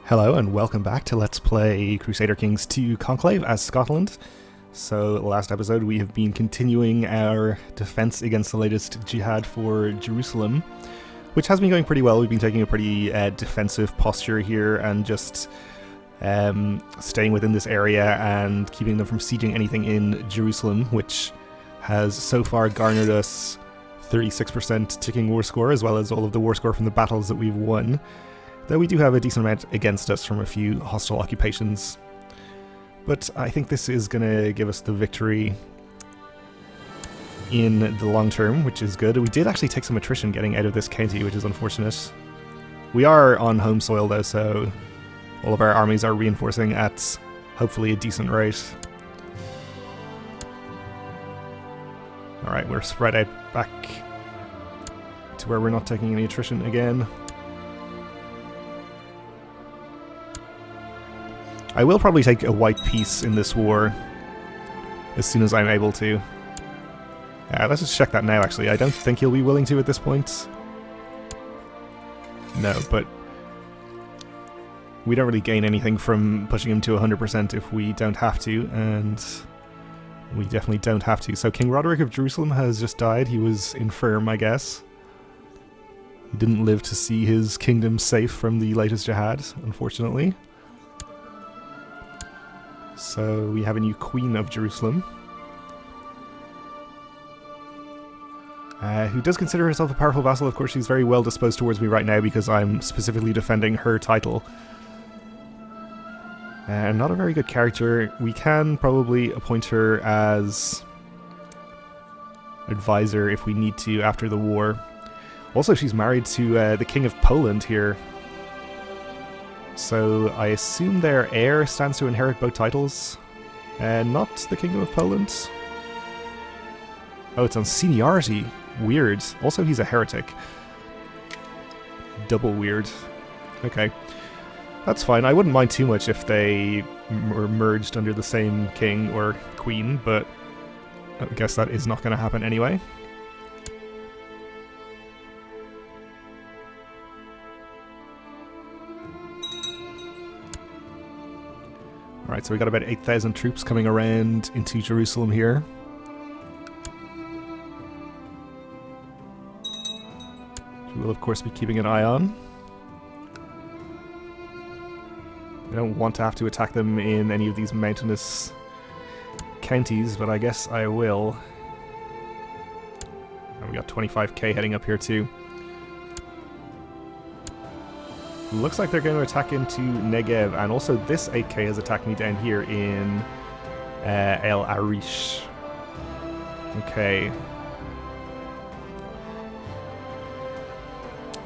Hello and welcome back to Let's Play Crusader Kings 2 Conclave as Scotland. So last episode we have been continuing our defense against the latest jihad for Jerusalem, which has been going pretty well. We've been taking a pretty defensive posture here and just staying within this area and keeping them from sieging anything in Jerusalem, which has so far garnered us 36% ticking war score, as well as all of the war score from the battles that we've won. Though we do have a decent amount against us from a few hostile occupations. But I think this is going to give us the victory in the long term, which is good. We did actually take some attrition getting out of this county, which is unfortunate. We are on home soil though, so all of our armies are reinforcing at hopefully a decent rate. Alright, we're spread out back to where we're not taking any attrition again. I will probably take a white peace in this war as soon as I'm able to. Let's just check that now, actually. I don't think he'll be willing to at this point. No, but we don't really gain anything from pushing him to 100% if we don't have to, and we definitely don't have to. So King Roderick of Jerusalem has just died. He was infirm, I guess. He didn't live to see his kingdom safe from the latest jihad, unfortunately. So we have a new Queen of Jerusalem, who does consider herself a powerful vassal. Of course, she's very well disposed towards me right now because I'm specifically defending her title. Not a very good character. We can probably appoint her as advisor if we need to after the war. Also, she's married to the King of Poland here. So I assume their heir stands to inherit both titles, not the Kingdom of Poland. Oh, it's on seniority. Weird. Also, he's a heretic. Double weird. Okay. That's fine. I wouldn't mind too much if they were merged under the same king or queen, but I guess that is not going to happen anyway. Alright, so we got about 8,000 troops coming around into Jerusalem here. We will of course be keeping an eye on. I don't want to have to attack them in any of these mountainous counties, but I guess I will. And we got 25k heading up here too. Looks like they're going to attack into Negev, and also this 8k has attacked me down here in El Arish. Okay.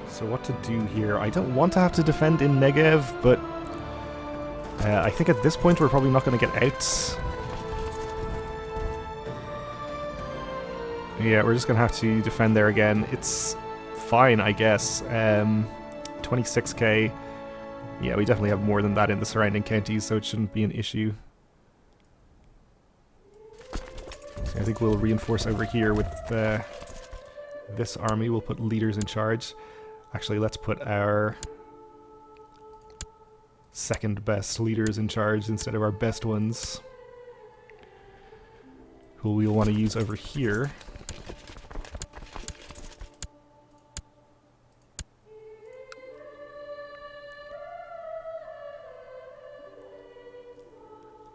So what to do here? I don't want to have to defend in Negev, but I think at this point we're probably not going to get out. Yeah, we're just going to have to defend there again. It's fine, I guess. 26k. Yeah, we definitely have more than that in the surrounding counties, so it shouldn't be an issue. So I think we'll reinforce over here with this army. We'll put leaders in charge. Actually, let's put our second best leaders in charge instead of our best ones, who we'll want to use over here.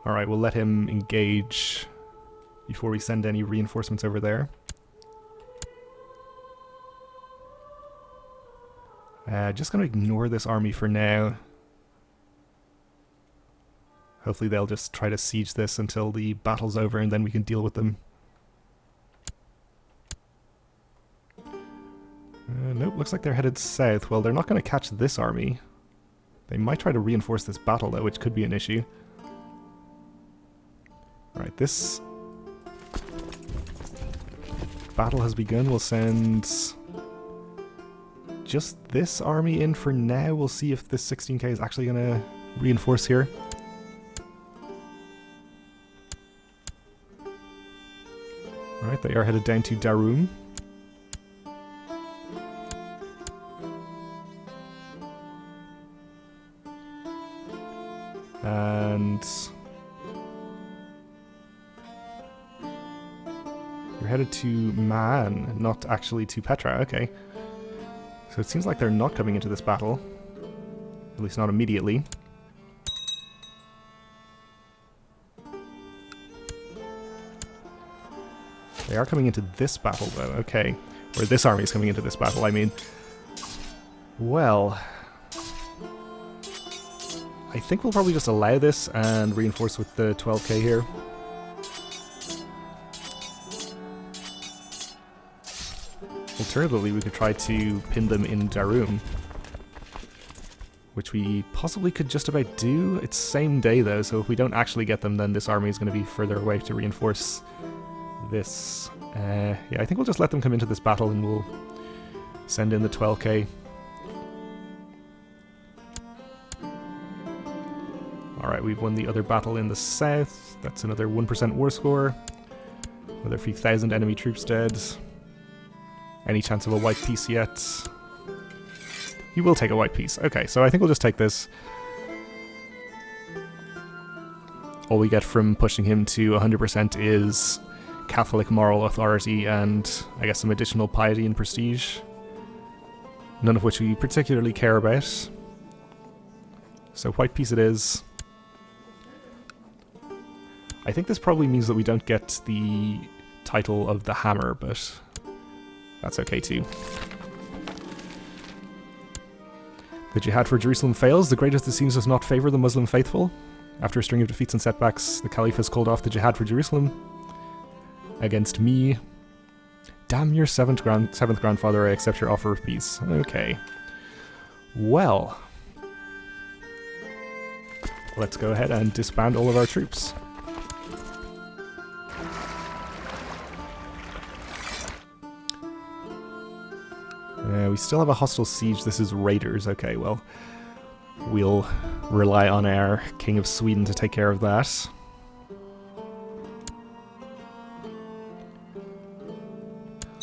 Alright, we'll let him engage before we send any reinforcements over there. Just going to ignore this army for now. Hopefully they'll just try to siege this until the battle's over and then we can deal with them. Nope, looks like they're headed south. Well, they're not going to catch this army. They might try to reinforce this battle though, which could be an issue. Alright, this battle has begun. We'll send just this army in for now. We'll see if this 16k is actually going to reinforce here. Alright, they are headed down to Darum. And you're headed to Man, not actually to Petra. Okay. So it seems like they're not coming into this battle. At least not immediately. They are coming into this battle, though. Okay. Or this army is coming into this battle, I mean. Well, I think we'll probably just allow this and reinforce with the 12k here. Alternatively, we could try to pin them in Darum, which we possibly could just about do. It's same day though, so if we don't actually get them, then this army is going to be further away to reinforce this. Yeah, I think we'll just let them come into this battle and we'll send in the 12k. Alright, we've won the other battle in the south. That's another 1% war score. Another few thousand enemy troops dead. Any chance of a white piece yet? You will take a white piece. Okay, so I think we'll just take this. All we get from pushing him to 100% is Catholic moral authority and, I guess, some additional piety and prestige. None of which we particularly care about. So white piece it is. I think this probably means that we don't get the title of the Hammer, but that's okay too. The jihad for Jerusalem fails. The greatest, it seems, does not favour the Muslim faithful. After a string of defeats and setbacks, the Caliph has called off the jihad for Jerusalem against me. Damn your seventh grandfather, I accept your offer of peace. Okay. Well, let's go ahead and disband all of our troops. We still have a hostile siege. This is raiders. Okay, well, we'll rely on our King of Sweden to take care of that.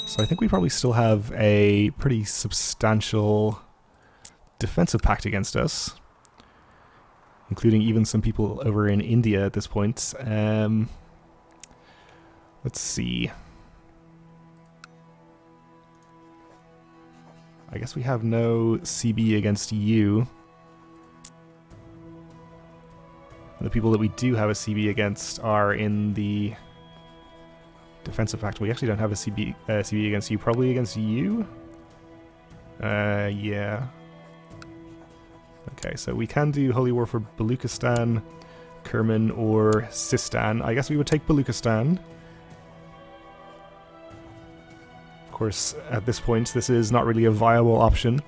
So I think we probably still have a pretty substantial defensive pact against us, including even some people over in India at this point. Let's see. I guess we have no CB against you. And the people that we do have a CB against are in the defensive pact. We actually don't have a CB against you. Probably against you? Yeah. Okay, so we can do Holy War for Baluchistan, Kerman, or Sistan. I guess we would take Baluchistan. Of course, at this point, this is not really a viable option.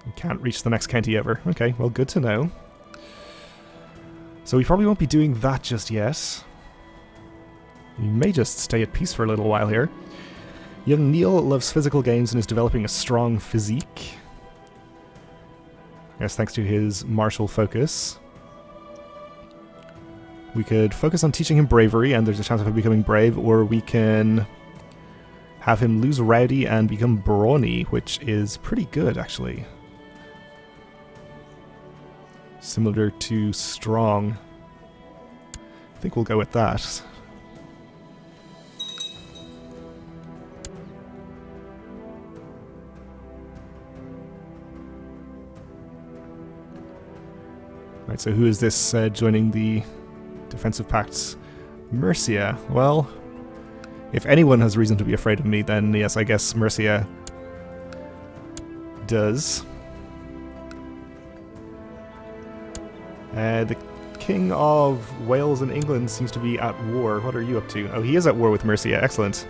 We can't reach the next county ever. Okay, well, good to know. So we probably won't be doing that just yet. We may just stay at peace for a little while here. Young Neil loves physical games and is developing a strong physique. Yes, thanks to his martial focus. We could focus on teaching him bravery, and there's a chance of him becoming brave, or we can have him lose rowdy and become brawny, which is pretty good, actually. Similar to strong. I think we'll go with that. Right, so who is this joining the defensive pacts? Mercia. Well, if anyone has reason to be afraid of me, then yes, I guess Mercia does. The King of Wales and England seems to be at war. What are you up to? Oh, he is at war with Mercia. Excellent.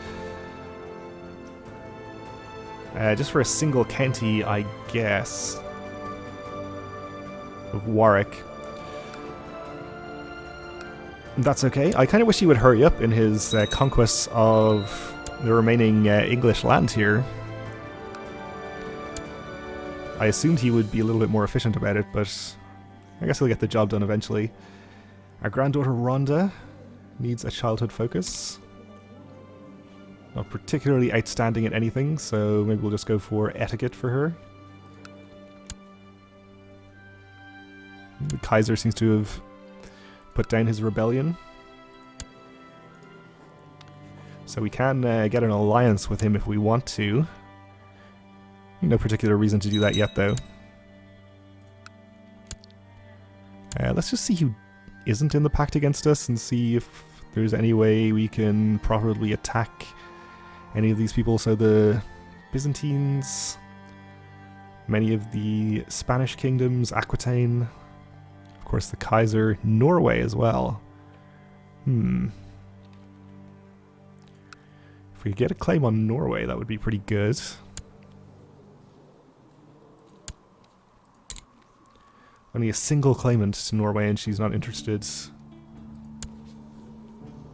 Just for a single county, I guess, of Warwick. That's okay. I kind of wish he would hurry up in his conquests of the remaining English land here. I assumed he would be a little bit more efficient about it, but I guess he'll get the job done eventually. Our granddaughter Rhonda needs a childhood focus. Not particularly outstanding at anything, so maybe we'll just go for etiquette for her. Kaiser seems to have put down his rebellion. So we can get an alliance with him if we want to. No particular reason to do that yet, though. Let's just see who isn't in the pact against us and see if there's any way we can properly attack any of these people. So the Byzantines, many of the Spanish kingdoms, Aquitaine, of course the Kaiser, Norway as well. If we could get a claim on Norway, that would be pretty good. Only a single claimant to Norway and she's not interested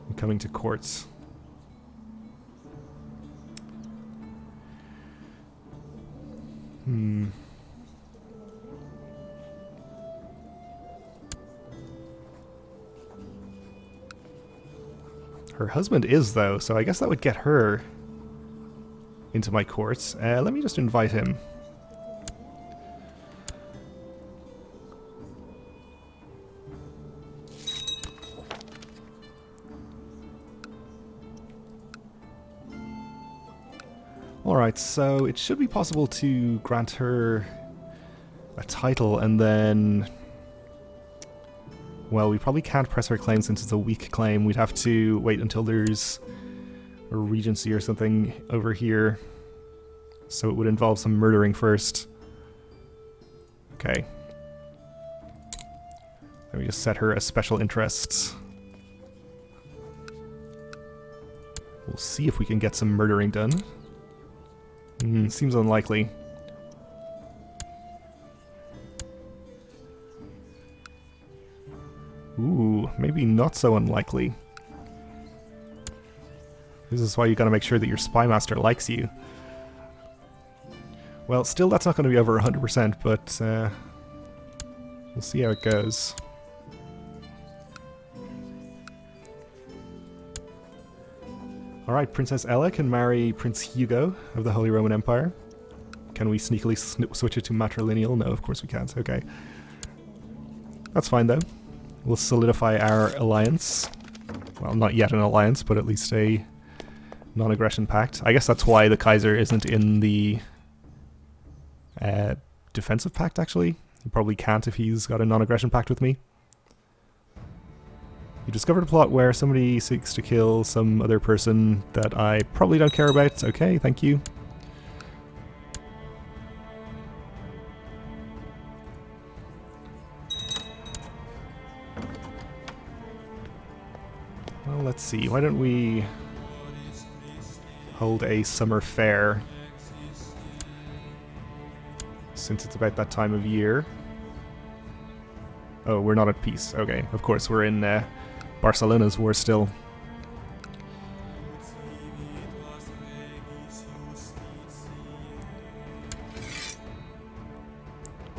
in coming to courts. Her husband is, though, so I guess that would get her into my courts. Let me just invite him. Alright, so it should be possible to grant her a title and then... Well, we probably can't press her claim since it's a weak claim. We'd have to wait until there's a regency or something over here. So it would involve some murdering first. Okay. Let me just set her as special interests. We'll see if we can get some murdering done. Seems unlikely. Ooh, maybe not so unlikely. This is why you gotta make sure that your spy master likes you. Well, still that's not gonna be over 100%, but we'll see how it goes. Alright, Princess Ella can marry Prince Hugo of the Holy Roman Empire. Can we sneakily switch it to matrilineal? No, of course we can't. Okay. That's fine, though. We'll solidify our alliance. Well, not yet an alliance, but at least a non-aggression pact. I guess that's why the Kaiser isn't in the defensive pact, actually. He probably can't if he's got a non-aggression pact with me. You discovered a plot where somebody seeks to kill some other person that I probably don't care about. Okay, thank you. Well, let's see. Why don't we hold a summer fair? Since it's about that time of year. Oh, we're not at peace. Okay, of course, we're in Barcelona's war still.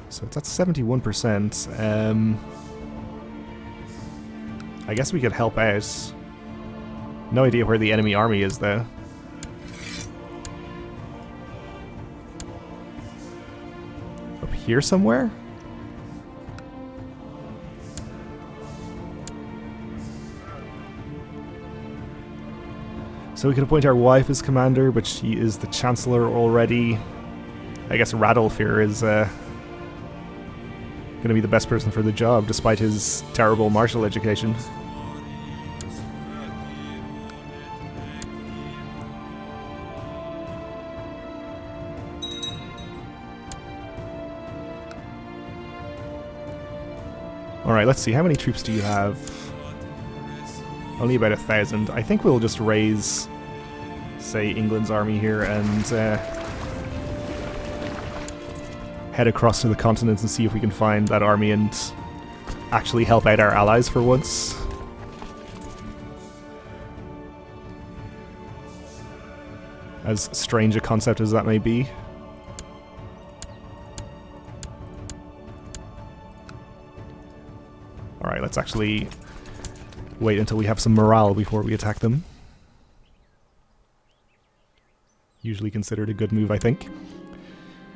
So it's at 71%. I guess we could help out. No idea where the enemy army is, though. Up here somewhere? So we could appoint our wife as commander, but she is the chancellor already. I guess Radolfir is going to be the best person for the job, despite his terrible martial education. Alright, let's see. How many troops do you have? Only about 1,000. I think we'll just raise, say, England's army here and head across to the continent and see if we can find that army and actually help out our allies for once. As strange a concept as that may be. Alright, let's actually wait until we have some morale before we attack them. Usually considered a good move, I think.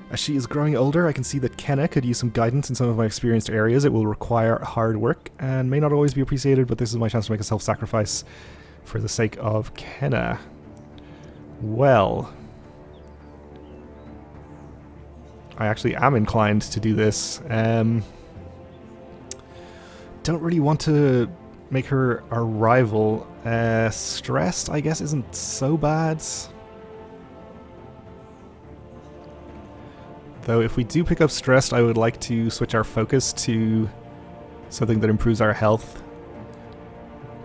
As she is growing older, I can see that Kenna could use some guidance in some of my experienced areas. It will require hard work and may not always be appreciated, but this is my chance to make a self-sacrifice for the sake of Kenna. Well, I actually am inclined to do this. Don't really want to make her our rival. Stressed, I guess, isn't so bad. Though if we do pick up Stressed, I would like to switch our focus to something that improves our health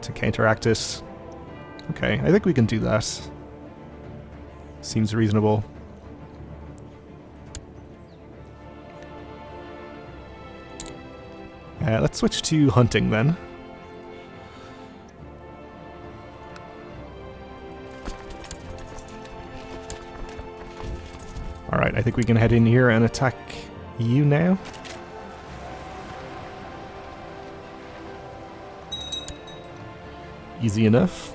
to counteract it. Okay, I think we can do that. Seems reasonable. Let's switch to hunting then. Alright, I think we can head in here and attack you now. Easy enough.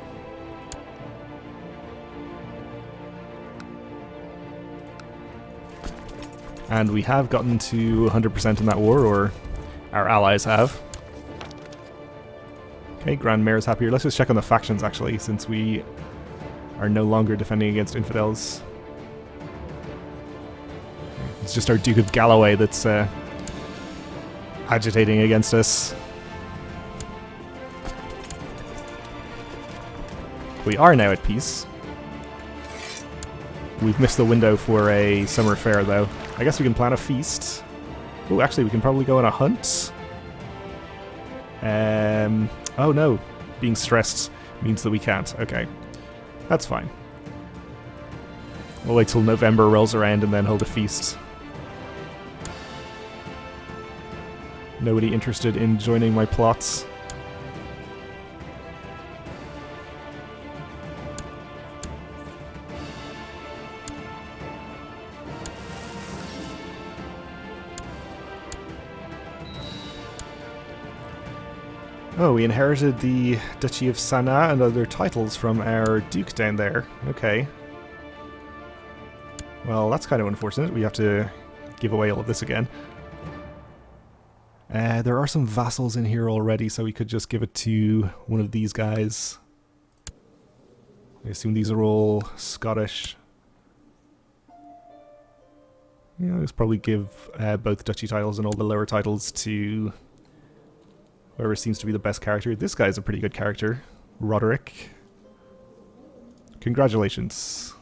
And we have gotten to 100% in that war, or our allies have. Okay, Grand Mayor's happier. Let's just check on the factions, actually, since we are no longer defending against infidels. It's just our Duke of Galloway that's agitating against us. We are now at peace. We've missed the window for a summer fair, though. I guess we can plan a feast. Oh, actually, we can probably go on a hunt. Oh no, being stressed means that we can't. Okay, that's fine. We'll wait till November rolls around and then hold a feast. Nobody interested in joining my plots. Oh, we inherited the Duchy of Sana and other titles from our Duke down there. Okay. Well, that's kind of unfortunate. We have to give away all of this again. There are some vassals in here already, so we could just give it to one of these guys. I assume these are all Scottish. Yeah, let's probably give both duchy titles and all the lower titles to whoever seems to be the best character. This guy's a pretty good character. Roderick. Congratulations.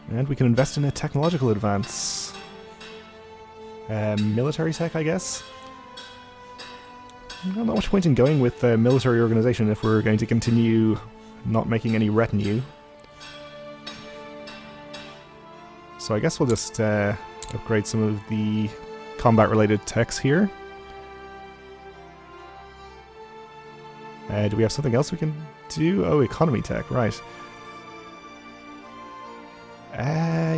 And we can invest in a technological advance. Military tech, I guess? Not much point in going with military organization if we're going to continue not making any retinue. So I guess we'll just upgrade some of the combat-related techs here. Do we have something else we can do? Oh, economy tech, right.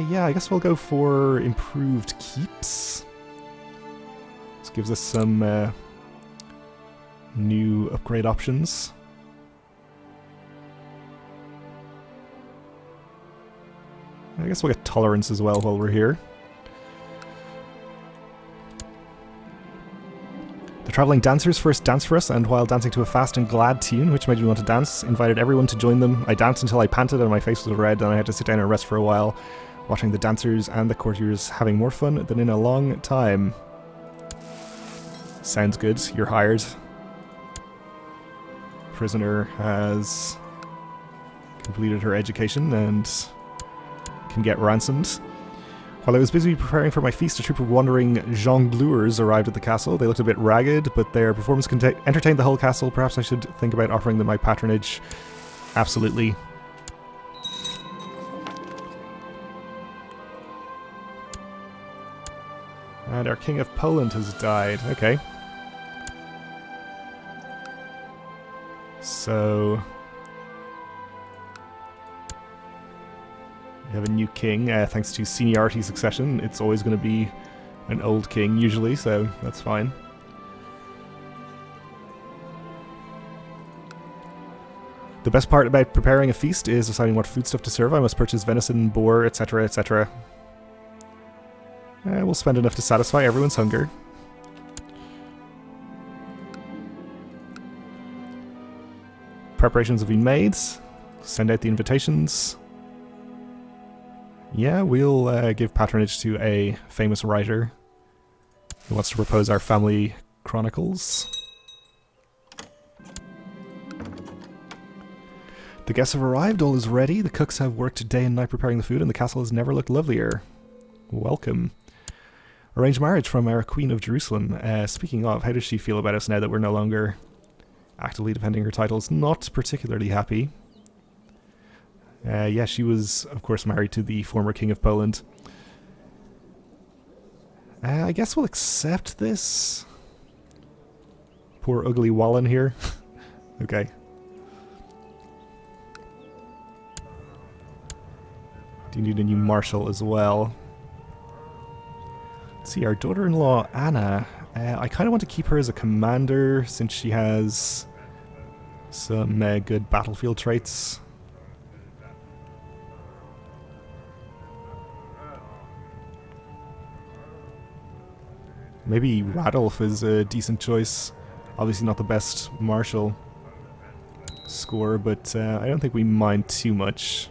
Yeah, I guess we'll go for improved keeps. This gives us some new upgrade options. I guess we'll get tolerance as well while we're here. The traveling dancers first danced for us, and while dancing to a fast and glad tune, which made me want to dance, invited everyone to join them. I danced until I panted and my face was red, and I had to sit down and rest for a while, watching the dancers and the courtiers having more fun than in a long time. Sounds good. You're hired. Prisoner has completed her education and can get ransomed. While I was busy preparing for my feast, a troop of wandering jongleurs arrived at the castle. They looked a bit ragged, but their performance entertained the whole castle. Perhaps I should think about offering them my patronage. Absolutely. And our King of Poland has died. Okay. So We have a new king, thanks to seniority succession. It's always going to be an old king, usually, so that's fine. The best part about preparing a feast is deciding what foodstuff to serve. I must purchase venison, boar, etc., etc. We'll spend enough to satisfy everyone's hunger. Preparations have been made. Send out the invitations. Yeah, we'll give patronage to a famous writer who wants to propose our family chronicles. The guests have arrived, all is ready. The cooks have worked day and night preparing the food, and the castle has never looked lovelier. Welcome. Arranged marriage from our Queen of Jerusalem. Speaking of, how does she feel about us now that we're no longer actively defending her titles? Not particularly happy. Yeah, she was, of course, married to the former King of Poland. I guess we'll accept this. Poor ugly Wallen here. Okay. Do need a new marshal as well. Let's see, our daughter-in-law, Anna. I kind of want to keep her as a commander since she has some good battlefield traits. Maybe Radolf is a decent choice. Obviously not the best martial score, but I don't think we mind too much.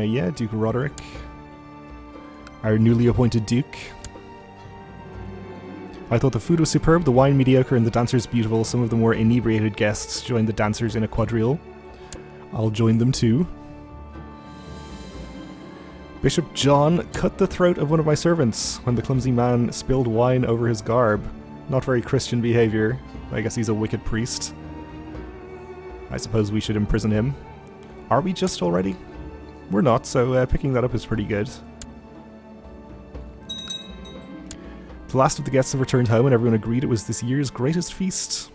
Yeah, Duke Roderick. Our newly appointed Duke. I thought the food was superb, the wine mediocre, and the dancers beautiful. Some of the more inebriated guests joined the dancers in a quadrille. I'll join them too. Bishop John cut the throat of one of my servants when the clumsy man spilled wine over his garb. Not very Christian behavior. I guess he's a wicked priest. I suppose we should imprison him. Are we just already? We're not, so picking that up is pretty good. The last of the guests have returned home and everyone agreed it was this year's greatest feast.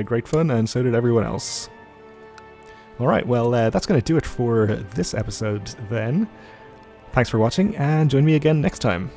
Great fun, and so did everyone else. Alright, well, that's going to do it for this episode then. Thanks for watching, and join me again next time.